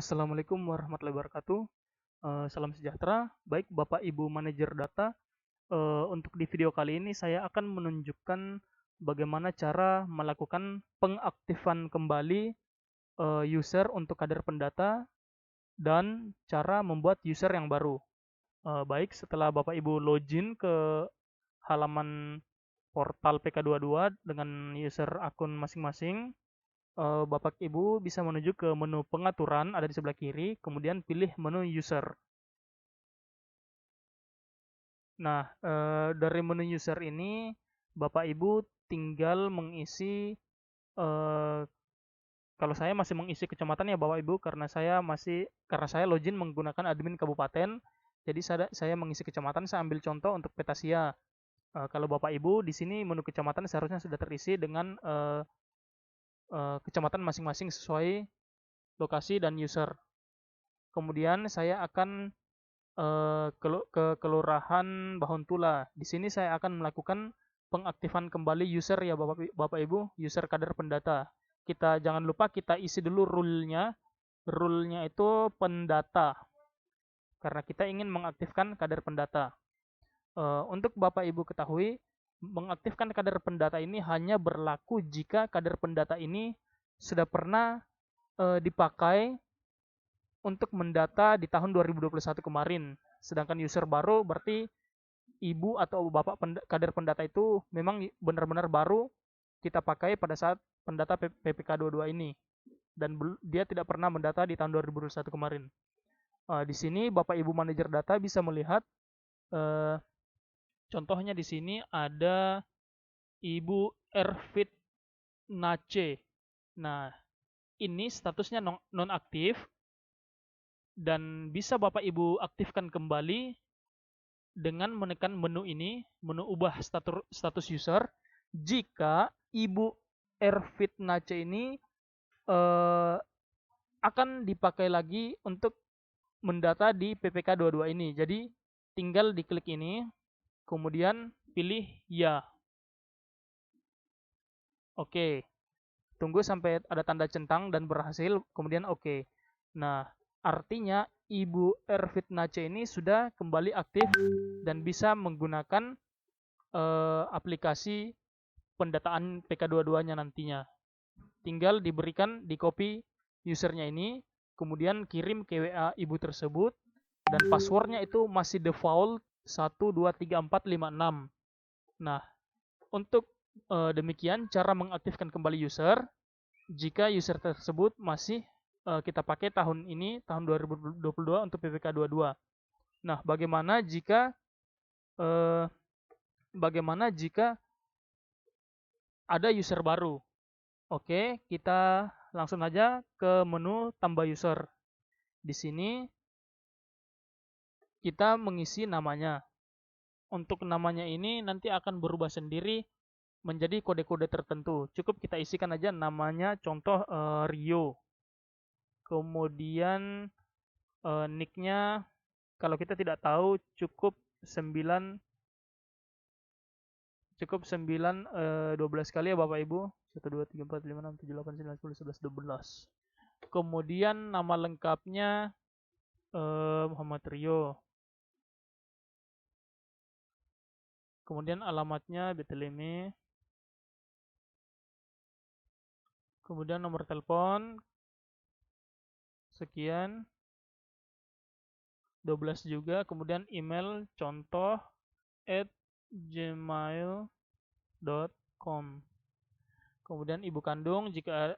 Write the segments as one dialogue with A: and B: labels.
A: Assalamualaikum warahmatullahi wabarakatuh. Salam sejahtera. Baik, Bapak Ibu manajer data. Untuk di video kali ini saya akan menunjukkan bagaimana cara melakukan pengaktifan kembali user untuk kader pendata dan cara membuat user yang baru. Baik, setelah Bapak Ibu login ke halaman portal PK22 dengan user akun masing-masing, Bapak Ibu bisa menuju ke menu pengaturan ada di sebelah kiri, kemudian pilih menu user. Nah, dari menu user ini Bapak Ibu tinggal mengisi, eee, kalau saya masih mengisi kecamatan ya Bapak Ibu, karena saya login menggunakan admin kabupaten, jadi saya mengisi kecamatan, saya ambil contoh untuk Petasia. Kalau Bapak Ibu di sini menu kecamatan seharusnya sudah terisi dengan, kecamatan masing-masing sesuai lokasi dan user. Kemudian saya akan ke Kelurahan Bahontula. Di sini saya akan melakukan pengaktifan kembali user ya Bapak Ibu, user kader pendata. Jangan lupa kita isi dulu rule-nya. Rule-nya itu pendata karena kita ingin mengaktifkan kader pendata. Untuk Bapak Ibu ketahui, mengaktifkan kader pendata ini hanya berlaku jika kader pendata ini sudah pernah dipakai untuk mendata di tahun 2021 kemarin. Sedangkan user baru berarti ibu atau bapak kader pendata itu memang benar-benar baru kita pakai pada saat pendata PPK 22 ini dan dia tidak pernah mendata di tahun 2021 kemarin. Di sini Bapak Ibu manajer data bisa melihat uh, contohnya di sini ada Ibu Ervit Nace. Nah, ini statusnya nonaktif dan bisa Bapak Ibu aktifkan kembali dengan menekan menu ini, menu ubah status user, jika Ibu Ervitnace ini eh, akan dipakai lagi untuk mendata di PPK 22 ini. Jadi tinggal diklik ini, kemudian pilih ya. Oke, tunggu sampai ada tanda centang dan berhasil, kemudian oke. Nah, artinya Ibu Ervitnace ini sudah kembali aktif dan bisa menggunakan aplikasi pendataan PK22-nya nantinya. Tinggal diberikan di copy usernya ini, kemudian kirim ke WA ibu tersebut, dan passwordnya itu masih default 123456. Nah, untuk demikian cara mengaktifkan kembali user jika user tersebut masih kita pakai tahun ini, tahun 2022 untuk PPK 22. Nah, eh, bagaimana jika ada user baru? Oke, kita langsung aja ke menu tambah user. Di sini kita mengisi namanya. Untuk namanya ini nanti akan berubah sendiri menjadi kode-kode tertentu. Cukup kita isikan aja namanya, contoh Rio. Kemudian nicknya kalau kita tidak tahu cukup 9 12 kali ya Bapak Ibu. 1 2 3 4 5 6 7 8 9 10 11 12. Kemudian nama lengkapnya Muhammad Rio. Kemudian alamatnya Beteleme. Kemudian nomor telepon sekian 12 juga. Kemudian email contoh @gmail.com. Kemudian ibu kandung, jika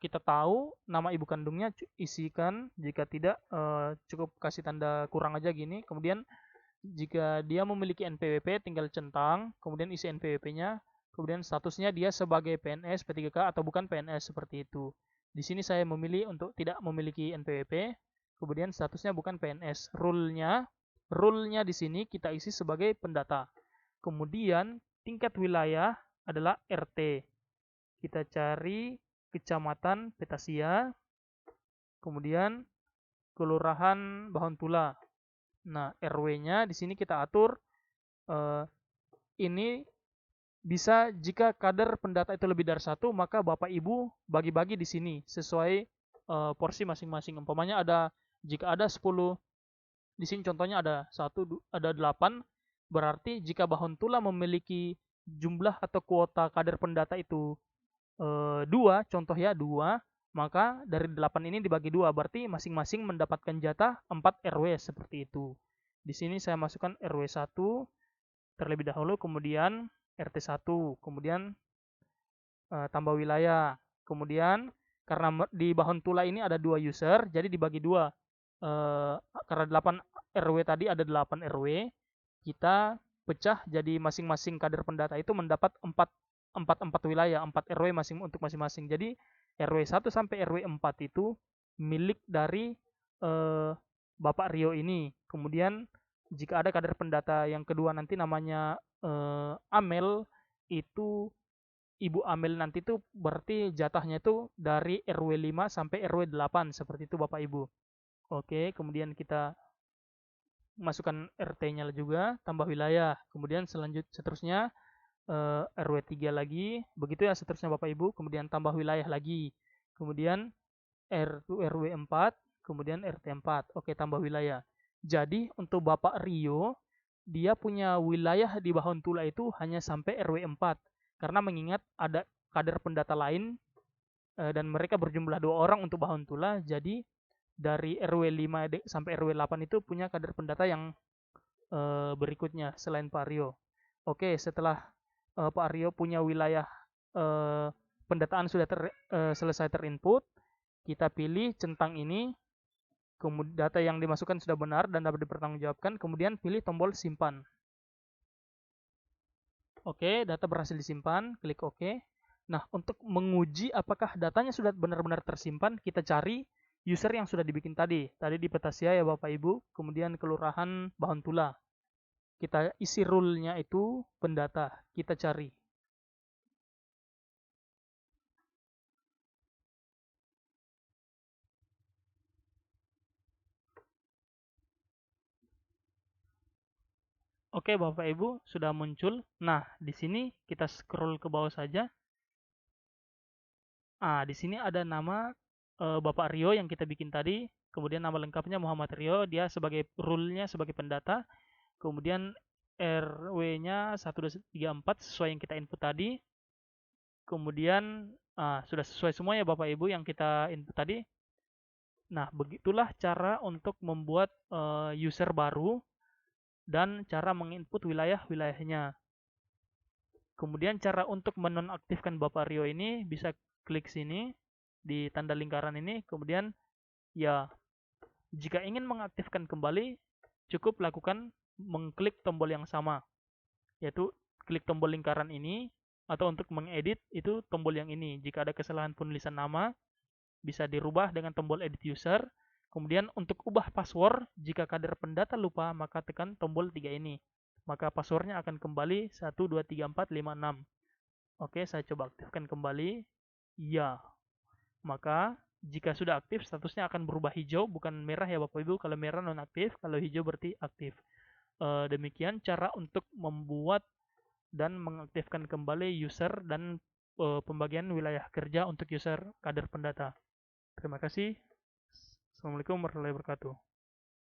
A: kita tahu nama ibu kandungnya isikan, jika tidak cukup kasih tanda kurang aja gini. Kemudian jika dia memiliki NPWP tinggal centang, kemudian isi NPWP-nya, kemudian statusnya dia sebagai PNS, P3K atau bukan PNS seperti itu. Di sini saya memilih untuk tidak memiliki NPWP, kemudian statusnya bukan PNS. Rule-nya di sini kita isi sebagai pendata. Kemudian tingkat wilayah adalah RT. Kita cari Kecamatan Petasia, kemudian Kelurahan Bahontula. Nah, RW-nya di sini kita atur ini bisa jika kader pendata itu lebih dari satu, maka Bapak Ibu bagi-bagi di sini sesuai porsi masing-masing. Umpamanya jika ada 10, di sini contohnya ada 8, berarti jika Bahontula memiliki jumlah atau kuota kader pendata itu 2, contoh ya 2, maka dari 8 ini dibagi 2, berarti masing-masing mendapatkan jatah 4 RW seperti itu. Di sini saya masukkan RW 1 terlebih dahulu, kemudian RT 1, kemudian tambah wilayah. Kemudian karena di Bahontula ini ada 2 user, jadi dibagi 2. Karena 8 RW tadi ada 8 RW, kita pecah jadi masing-masing kader pendata itu mendapat 4 wilayah, 4 RW untuk masing-masing. Jadi RW 1 sampai RW 4 itu milik dari Bapak Rio ini. Kemudian jika ada kader pendata yang kedua nanti namanya Amel, itu Ibu Amel nanti itu berarti jatahnya itu dari RW 5 sampai RW 8, seperti itu Bapak Ibu. Oke, kemudian kita masukkan RT-nya juga, tambah wilayah. Kemudian seterusnya RW 3 lagi, begitu ya seterusnya Bapak Ibu, kemudian tambah wilayah lagi. Kemudian RW 4, kemudian RT 4. Oke, tambah wilayah. Jadi untuk Bapak Rio, dia punya wilayah di Bahontula itu hanya sampai RW 4. Karena mengingat ada kader pendata lain dan mereka berjumlah 2 orang untuk Bahontula, jadi dari RW 5 sampai RW 8 itu punya kader pendata yang berikutnya selain Pak Rio. Oke, setelah Pak Rio punya wilayah pendataan sudah selesai terinput, kita pilih centang ini, kemudian data yang dimasukkan sudah benar dan dapat dipertanggungjawabkan, kemudian pilih tombol simpan. Oke, data berhasil disimpan, klik OK. Nah, untuk menguji apakah datanya sudah benar-benar tersimpan, kita cari user yang sudah dibikin tadi. Tadi di Petasia ya Bapak Ibu, kemudian Kelurahan Bahontula. Kita isi rule-nya itu pendata, kita cari. Oke, Bapak Ibu, sudah muncul. Nah, di sini kita scroll ke bawah saja. Di sini ada nama Bapak Rio yang kita bikin tadi. Kemudian nama lengkapnya Muhammad Rio, dia sebagai rule-nya sebagai pendata. Kemudian RW-nya 1234 sesuai yang kita input tadi. Kemudian sudah sesuai semua ya Bapak Ibu yang kita input tadi. Nah, begitulah cara untuk membuat user baru dan cara menginput wilayah-wilayahnya. Kemudian cara untuk menonaktifkan Bapak Rio ini bisa klik sini di tanda lingkaran ini. Kemudian ya jika ingin mengaktifkan kembali cukup lakukan mengklik tombol yang sama, yaitu klik tombol lingkaran ini, atau untuk mengedit itu tombol yang ini. Jika ada kesalahan penulisan nama bisa dirubah dengan tombol edit user. Kemudian untuk ubah password, jika kader pendata lupa, maka tekan tombol 3 ini. Maka passwordnya akan kembali 123456. Oke, saya coba aktifkan kembali. Ya, maka jika sudah aktif, statusnya akan berubah hijau, bukan merah ya Bapak Ibu. Kalau merah nonaktif, kalau hijau berarti aktif. Demikian cara untuk membuat dan mengaktifkan kembali user dan pembagian wilayah kerja untuk user kader pendata. Terima kasih. Assalamualaikum warahmatullahi wabarakatuh.